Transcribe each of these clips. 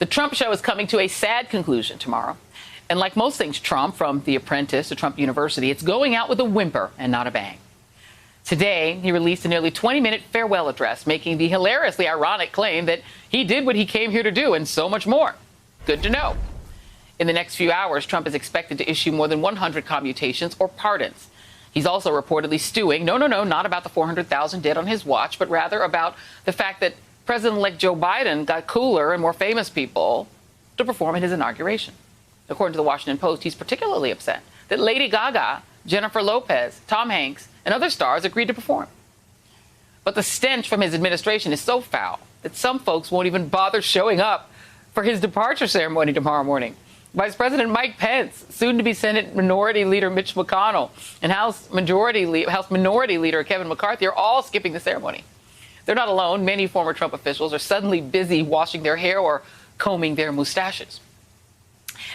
The Trump show is coming to a sad conclusion tomorrow. And like most things Trump, from The Apprentice to Trump University, it's going out with a whimper and not a bang. Today, he released a nearly 20-minute farewell address, making the hilariously ironic claim that he did what he came here to do and so much more. Good to know. In the next few hours, Trump is expected to issue more than 100 commutations or pardons. He's also reportedly stewing, not about the 400,000 dead on his watch, but rather about the fact that President-elect Joe Biden got cooler and more famous people to perform at his inauguration. According to the Washington Post, he's particularly upset that Lady Gaga, Jennifer Lopez, Tom Hanks, and other stars agreed to perform. But the stench from his administration is so foul that some folks won't even bother showing up for his departure ceremony tomorrow morning. Vice President Mike Pence, soon-to-be Senate Minority Leader Mitch McConnell, and House Minority Leader Kevin McCarthy are all skipping the ceremony. They're not alone. Many former Trump officials are suddenly busy washing their hair or combing their mustaches.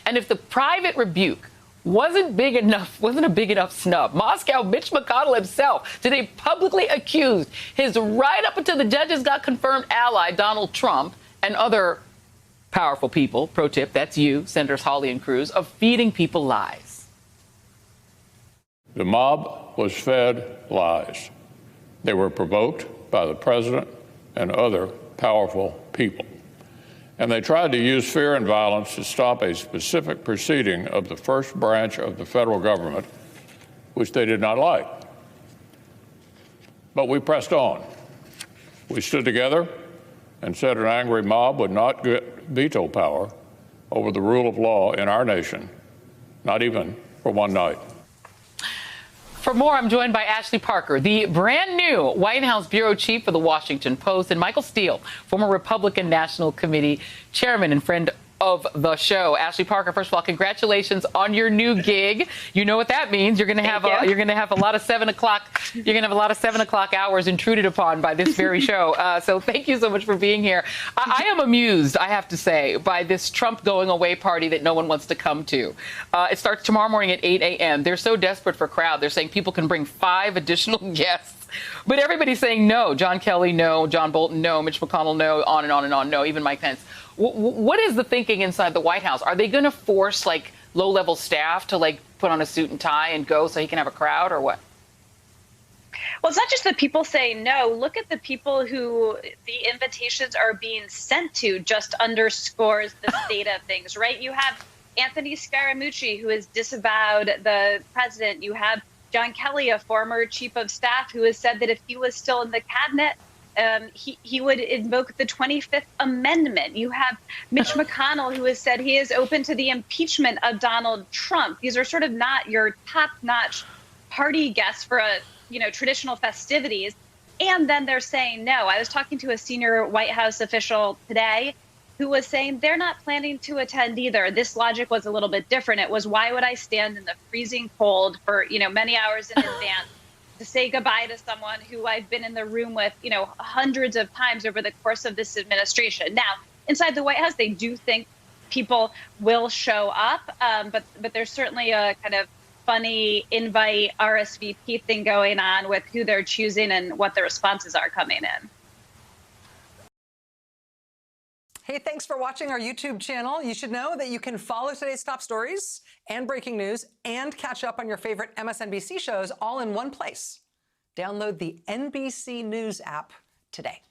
And if the private rebuke wasn't a big enough snub, Moscow Mitch McConnell himself today publicly accused his right up until the judges got confirmed ally, Donald Trump, and other powerful people, pro tip, that's you, Senators Hawley and Cruz, of feeding people lies. The mob was fed lies. They were provoked by the president and other powerful people. And they tried to use fear and violence to stop a specific proceeding of the first branch of the federal government, which they did not like. But we pressed on. We stood together and said an angry mob would not get veto power over the rule of law in our nation, not even for one night. For more, I'm joined by Ashley Parker, the brand new White House bureau chief for the Washington Post, and Michael Steele, former Republican National Committee chairman and friend of the show. Ashley Parker, first of all, congratulations on your new gig. You know what that means. You're going to have a lot of 7 o'clock. You're going to have a lot of 7 o'clock hours intruded upon by this very show. So thank you so much for being here. I am amused, I have to say, by this Trump going away party that no one wants to come to. It starts tomorrow morning at 8 a.m. They're so desperate for crowd. They're saying people can bring 5 additional guests. But everybody's saying no. John Kelly, no. John Bolton, no. Mitch McConnell, no. On and on and on, no. Even Mike Pence. What is the thinking inside the White House? Are they going to force, like, low-level staff to, like, put on a suit and tie and go so he can have a crowd, or what? Well, it's not just that people say no. Look at the people who the invitations are being sent to, just underscores the state of things, right? You have Anthony Scaramucci, who has disavowed the president. You have John Kelly, a former chief of staff, who has said that if he was still in the cabinet, he would invoke the 25th Amendment. You have Mitch McConnell, who has said he is open to the impeachment of Donald Trump. These are sort of not your top-notch party guests for traditional festivities. And then they're saying no. I was talking to a senior White House official today who was saying they're not planning to attend either. This logic was a little bit different. It was, why would I stand in the freezing cold for many hours in advance to say goodbye to someone who I've been in the room with, hundreds of times over the course of this administration. Now, inside the White House, they do think people will show up, but there's certainly a kind of funny invite RSVP thing going on with who they're choosing and what the responses are coming in. Hey, thanks for watching our YouTube channel. You should know that you can follow today's top stories and breaking news and catch up on your favorite MSNBC shows all in one place. Download the NBC News app today.